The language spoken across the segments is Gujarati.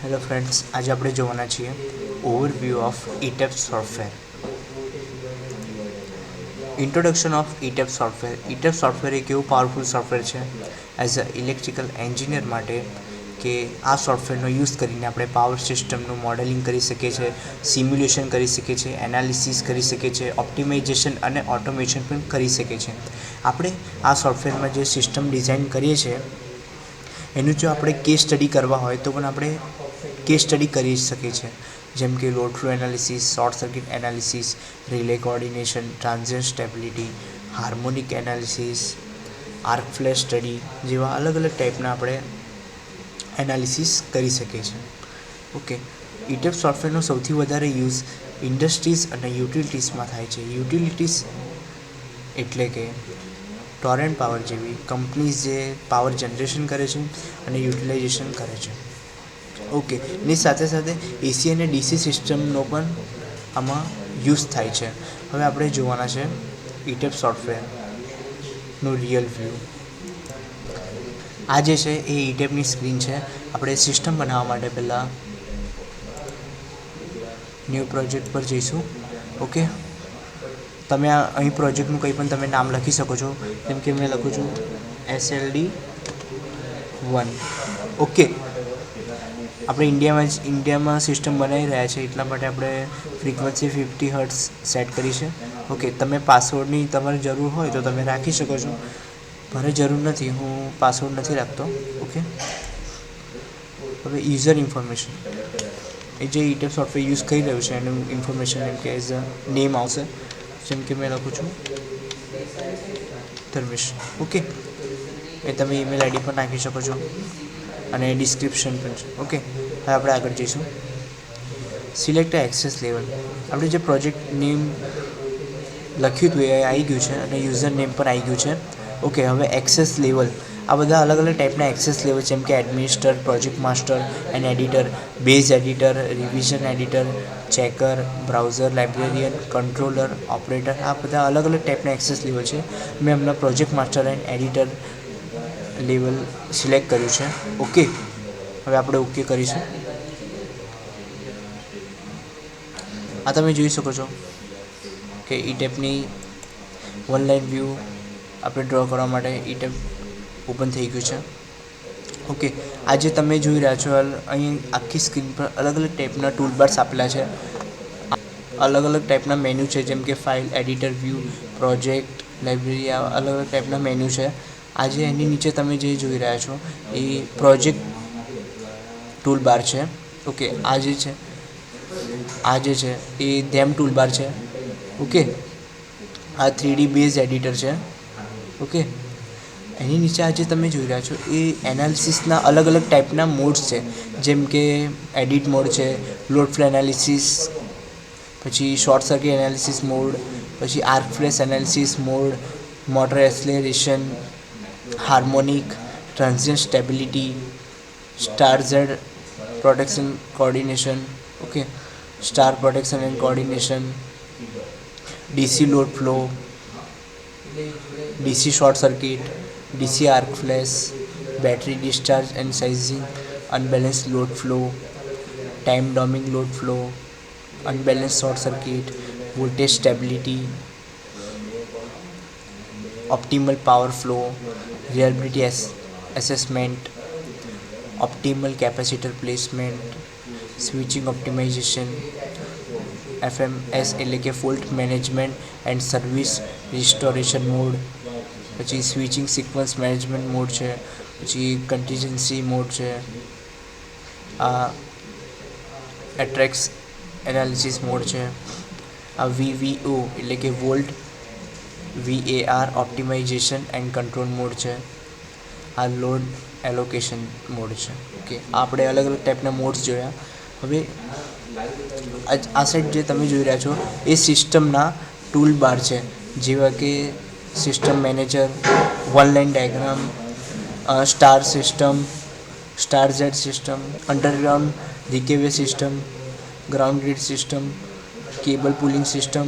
હેલો ફ્રેન્ડ્સ, આજે આપણે જોવાના છીએ overview of ETAP software. Introduction of ETAP software. ETAP software એક એવું પાવરફુલ સોફ્ટવેર છે એઝ અ ઇલેક્ટ્રિકલ એન્જિનિયર માટે કે આ સોફ્ટવેરનો યુઝ કરીને આપણે પાવર સિસ્ટમનું મોડેલિંગ કરી શકીએ છીએ, સિમ્યુલેશન કરી શકીએ છીએ, એનાલિસિસ કરી શકીએ છીએ, ઓપ્ટિમાઇઝેશન અને ઓટોમેશન પણ કરી શકીએ છીએ. આપણે આ સોફ્ટવેરમાં જે સિસ્ટમ ડિઝાઇન કરીએ છીએ એનું જો આપણે કેસ સ્ટડી કરવા હોય તો પણ આપણે કેસ સ્ટડી કરી શકીએ છીએ, જેમ કે load flow analysis, short circuit analysis, relay coordination, transient stability, harmonic analysis, arc flash study જેવા અલગ અલગ ટાઈપના આપણે એનાલિસિસ કરી શકીએ છીએ. ઓકે, ETAP સોફ્ટવેરનો સૌથી વધારે યુઝ ઇન્ડસ્ટ્રીઝ અને યુટિલિટીઝમાં થાય છે. યુટિલિટીઝ એટલે કે ટોરેન્ટ પાવર જેવી કંપનીઝ જે પાવર જનરેશન કરે છે અને યુટિલાઇઝેશન કરે છે. ઓકે, ની સાથે સાથે AC અને DC સિસ્ટમનો પણ આમાં યુઝ થાય છે. હવે આપણે જોવાના છે ETAP સોફ્ટવેરનું રિયલ વ્યૂ. આ જે છે એ ETAPની સ્ક્રીન છે. આપણે સિસ્ટમ બનાવવા માટે પહેલાં ન્યૂ પ્રોજેક્ટ પર જઈશું. ઓકે, તમે અહીં પ્રોજેક્ટનું કંઈ પણ તમે નામ લખી શકો છો, જેમ કે મેં લખું છું SLD1. ઓકે, આપણે ઇન્ડિયામાં સિસ્ટમ બનાવી રહ્યા છે એટલા માટે આપણે ફ્રીક્વન્સી 50 હર્ટ્ઝ સેટ કરી છે. ઓકે, તમે પાસવર્ડની તમારે જરૂર હોય તો તમે રાખી શકો છો, મારે જરૂર નથી, હું પાસવર્ડ નથી રાખતો. ઓકે, હવે યુઝર ઇન્ફોર્મેશન, એ જે ETAP સોફ્ટવેર યુઝ કરી રહ્યું છે એનું ઇન્ફોર્મેશન એમ કે એઝ અ નેમ આવશે, જેમ કે મેં લખું છું ધર્મેશ. ઓકે, એ તમે ઈમેલ આઈડી પર નાખી શકો છો અને ડિસ્ક્રિપ્શન પણ છે. ઓકે, હવે આપણે આગળ જઈશું. Select access level. આપણે જે પ્રોજેક્ટ નેમ લખ્યું હતું એ આવી ગયું છે અને યુઝર નેમ પણ આવી ગયું છે. ઓકે, હવે એક્સેસ લેવલ. આ બધા અલગ અલગ ટાઈપના એક્સેસ લેવલ, જેમ કે administer, project master and editor, base editor, revision editor, checker, browser, librarian, controller, operator, આ બધા અલગ અલગ ટાઈપના એક્સેસ લેવલ છે. મેં હમણાં project master and editor level select કર્યું છે. ઓકે, હવે આપણે ઓકે કરીશું. આ તમે જોઈ શકો છો કે ETAPની ઓનલાઈન વ્યૂ આપણે ડ્રો કરવા માટે ETAP ઓપન થઈ ગયું છે. ઓકે, આજે તમે જોઈ રહ્યા છો અહીં આખી સ્ક્રીન પર અલગ અલગ ટાઈપના ટૂલ બાર્સ આપેલા છે. અલગ અલગ ટાઈપના મેન્યુ છે, જેમ કે file, editor, view, project, library, આ અલગ અલગ ટાઈપના મેન્યુ છે. આજે એની નીચે તમે જે જોઈ રહ્યા છો એ પ્રોજેક્ટ ટૂલ બાર છે. ઓકે, આ જે છે એ ધેમ ટૂલ બાર છે. ઓકે, આ 3D બેઝ એડિટર છે. ઓકે, એની નીચે આજે તમે જોઈ રહ્યા છો એ એનાલિસિસના અલગ અલગ ટાઈપના મોડ્સ છે, જેમ કે એડિટ મોડ છે, લોડ ફ્લો એનાલિસિસ, પછી શોર્ટ સર્કિટ એનાલિસિસ મોડ, પછી arc flash analysis mode, motor acceleration, harmonic, transient stability, star Z protection coordination. Okay, star protection and coordination, DC load flow, DC short circuit, DC arc flash, battery discharge and sizing, unbalance load flow, time domain load flow, unbalance short circuit, voltage stability, optimal power flow, reliability assessment, optimal capacitor placement, switching optimization, FMS એટલે કે fault management and service restoration mode, પછી સ્વિચિંગ સિક્વન્સ મેનેજમેન્ટ મોડ છે, પછી કન્ટિજન્સી મોડ છે, આ એટ્રેક્સ એનાલિસિસ મોડ છે, આ VVO એટલે કે volt VAR optimisation and control mode છે, આ લોડ એલોકેશન મોડ છે. ઓકે, આપણે અલગ અલગ ટાઈપના મોડ્સ જોયા. હવે આ સાઈડ જે તમે જોઈ રહ્યા છો એ સિસ્ટમના ટૂલ બાર છે, જેવા કે system manager, one line diagram, star system, star Z system, underground raceway system, ground grid system, cable pulling system,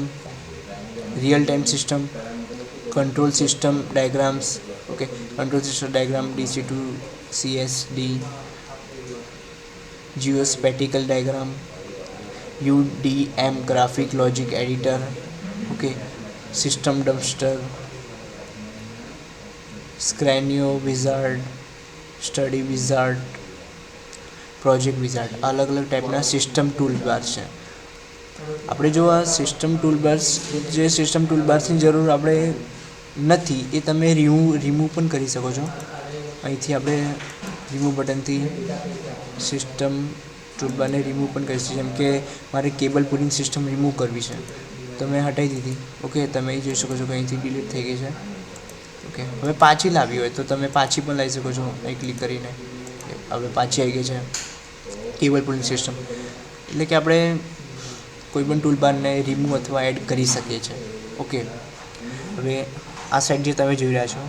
real time system, control system diagrams. Okay, control system diagram DC to CSD, geospatial diagram, UDM graphic logic editor, okay, system dumpster, scenario wizard, study wizard, project wizard, અલગ અલગ ટાઈપના સિસ્ટમ ટૂલબાર છે. આપણે જો આ સિસ્ટમ ટૂલબાર્સ, જે સિસ્ટમ ટૂલબાર્સની જરૂર આપણે નથી એ તમે રિમૂવ પણ કરી શકો છો. અહીંથી આપણે રિમૂવ બટનથી સિસ્ટમ ટૂલબારને રિમૂવ પણ કરી શકીએ. જેમ કે મારે કેબલ પુલિંગ સિસ્ટમ રિમૂવ કરવી છે તો મેં હટાવી દીધી. ઓકે, તમે જોઈ શકો છો કે અહીંથી ડિલીટ થઈ ગઈ છે. ઓકે, હવે પાછી લાવી હોય તો તમે પાછી પણ લાવી શકો છો અહીં ક્લિક કરીને. હવે પાછી આવી ગઈ છે કેબલ પુલિંગ સિસ્ટમ. એટલે કે આપણે કોઈ પણ ટૂલબારને રિમૂવ અથવા એડ કરી શકીએ છીએ. ઓકે, હવે આ સાઈડ જે તમે જોઈ રહ્યા છો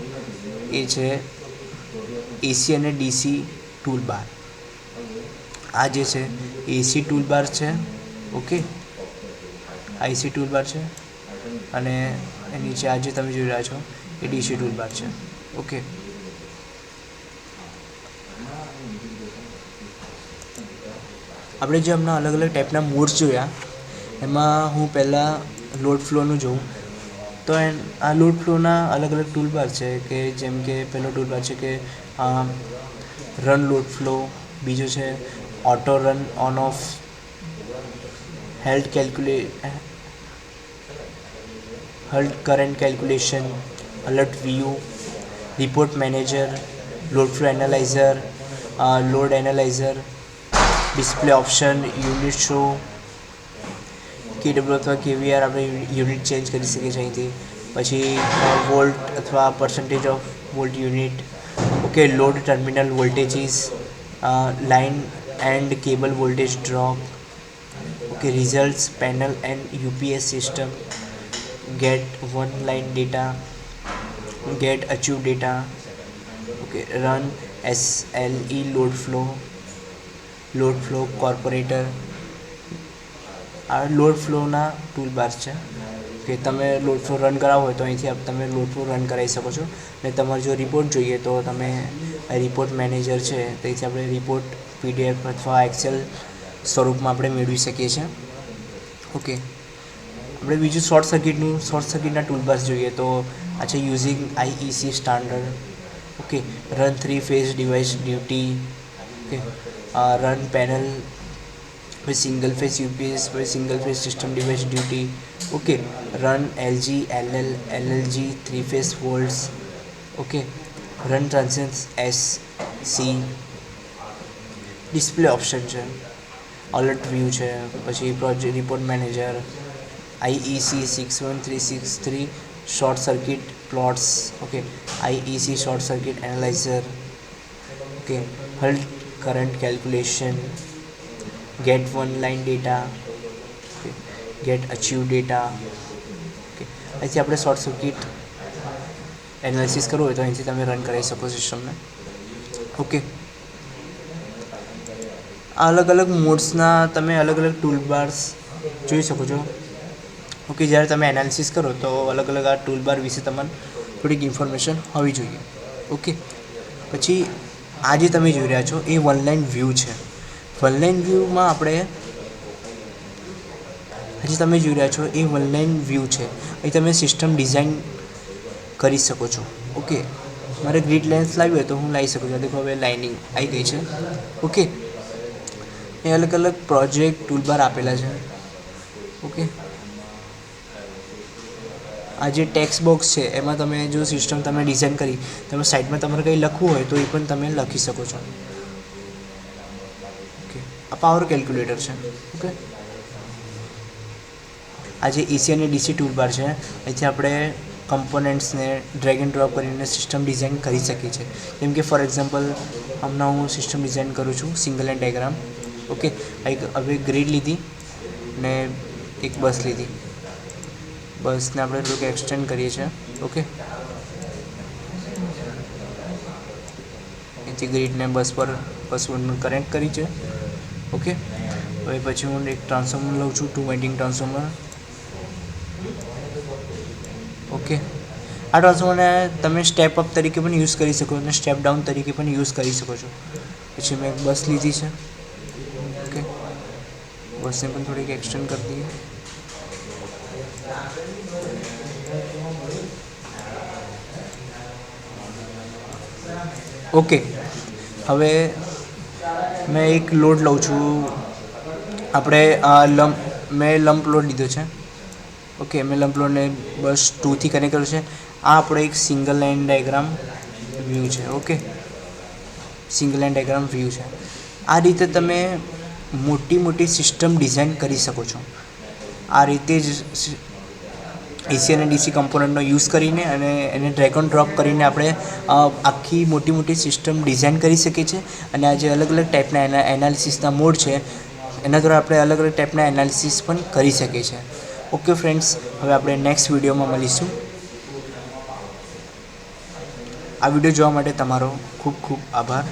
એ છે એસી અને ડીસી ટૂલબાર. આ જે છે એસી ટૂલબાર છે. ઓકે, આ એસી ટૂલબાર છે અને નીચે આ જે તમે જોઈ રહ્યા છો એ ડીસી ટૂલબાર છે. ઓકે, આપણે જે હમણાં અલગ અલગ ટાઈપના મોડ્સ જોયા એમાં હું પહેલાં લોડ ફ્લોનું જોઉં તો આ લોડ ફ્લોના અલગ અલગ ટૂલબાર છે. કે જેમ કે પહેલો ટૂલબાર છે કે રન લોડ ફ્લો, બીજો છે auto run on off, health current calculation, alert view, report manager, load flow analyser, load analyser, display option, unit show, KW અથવા KVR આપણે યુનિટ ચેન્જ કરી શકીએ છીએ અહીંથી. પછી વોલ્ટ અથવા percentage of volt unit. Okay, load terminal voltages, line and cable voltage drop. Okay, results panel and UPS system, get one line data, get achieve data. Okay, run SLE load flow corporator. આ લોડ ફ્લોના ટૂલબાર્સ છે કે તમે લોડ ફ્લો રન કરાવવો હોય તો અહીંથી તમે લોડ ફ્લો રન કરાવી શકો છો. અને તમારે જો રિપોર્ટ જોઈએ તો તમે રિપોર્ટ મેનેજર છે તેથી આપણે રિપોર્ટ PDF અથવા એક્સેલ સ્વરૂપમાં આપણે મેળવી શકીએ છીએ. ઓકે, આપણે બીજું શોર્ટ સર્કિટના ટૂલબાર્સ જોઈએ તો આ છે using IEC standard. Okay, run 3 phase device duty. Okay, run panel, પછી સિંગલ ફેઝ UPS, પછી single phase system device duty. Okay, run LG LLG 3 phase volts. Okay, run transient SC. Display option છે, અલર્ટ વ્યૂ છે, પછી project report manager, IEC 61363 short circuit plots. Okay, IEC short circuit analyser. Okay, health current calculation, get one line data, get achieve data. Okay, અહીંથી આપણે શોર્ટ સર્કિટ એનાલિસિસ કરવું હોય તો અહીંથી તમે રન કરાવી શકો સિસ્ટમને. ઓકે, અલગ અલગ મોડ્સના તમે અલગ અલગ ટૂલબાર્સ જોઈ શકો છો. ઓકે, જ્યારે તમે એનાલિસિસ કરો તો અલગ અલગ આ ટૂલબાર વિશે તમારે થોડીક ઇન્ફોર્મેશન હોવી જોઈએ. ઓકે, પછી આ જે તમે જોઈ રહ્યા છો એ વન લાઇન વ્યૂ છે. વન લાઇન વ્યૂમાં આપણે હજી તમે જોઈ રહ્યા છો એ વન લાઇન વ્યૂ છે. અહીં તમે સિસ્ટમ ડિઝાઇન કરી શકો છો. ઓકે, મારે ગ્રીડ લાઇન્સ લાવી હોય તો હું લાવી શકું છું. દેખો હવે લાઇનિંગ આવી ગઈ છે. ઓકે, એ અલગ અલગ પ્રોજેક્ટ ટૂલબાર આપેલા છે. ઓકે, આ જે ટેક્સ્ટ બોક્સ છે એમાં તમે જો સિસ્ટમ તમે ડિઝાઇન કરી તમે સાઈડમાં તમારે કંઈ લખવું હોય તો એ પણ તમે લખી શકો છો. ઓકે, આ પાવર કેલ્ક્યુલેટર છે. ઓકે, આ જે AC અને DC ટૂલબાર છે અહીંથી આપણે કમ્પોનન્ટ્સને ડ્રેગ એન્ડ ડ્રોપ કરીને સિસ્ટમ ડિઝાઇન કરી શકીએ છીએ. જેમ કે ફોર એક્ઝામ્પલ હમણાં હું સિસ્ટમ ડિઝાઇન કરું છું સિંગલ લાઇન ડાયાગ્રામ. ઓકે, હવે ગ્રીડ લીધી ને એક બસ લીધી. બસને આપણે થોડુંક એક્સટેન્ડ કરીએ છીએ. ઓકે, અહીંથી ગ્રીડને બસ 1 કનેક્ટ કરી છે. ઓકે, હવે પછી હું એક ટ્રાન્સફોર્મર લઉં છું, 2 વાઇન્ડિંગ ટ્રાન્સફોર્મર. ઓકે, આ ટ્રાન્સફોર્મરને તમે સ્ટેપ અપ તરીકે પણ યુઝ કરી શકો અને સ્ટેપ ડાઉન તરીકે પણ યુઝ કરી શકો છો. પછી મેં એક બસ લીધી છે. वॉइस ने थोड़ी एक्सटेंड कर दिए। ओके, હવે मैं एक लोड लઉં છું। આપણે મેં લંપ લોડ લીધો છે। ઓકે, મેં લંપ લોડને બસ 2થી કનેક્ટ કર્યું છે। આ આપણો એક સિંગલ લાઇન ડાયાગ્રામ વ્યૂ છે। Okay, single line diagram view છે। આ રીતે તમે મોટી સિસ્ટમ ડિઝાઇન કરી શકો છો। આ રીતે જ એસી અને ડીસી કમ્પોનન્ટનો યુઝ કરીને અને એને ડ્રેગ એન્ડ ડ્રોપ કરીને આપણે આખી મોટી સિસ્ટમ ડિઝાઇન કરી શકીએ છીએ। અને આ જે અલગ ટાઈપના એનાલિસિસના મોડ છે એના દ્વારા આપણે અલગ ટાઈપના એનાલિસિસ પણ કરી શકીએ છીએ। ઓકે ફ્રેન્ડ્સ, હવે આપણે નેક્સ્ટ વિડીયોમાં મળીશું। આ વિડીયો જોવા માટે તમારો ખૂબ આભાર।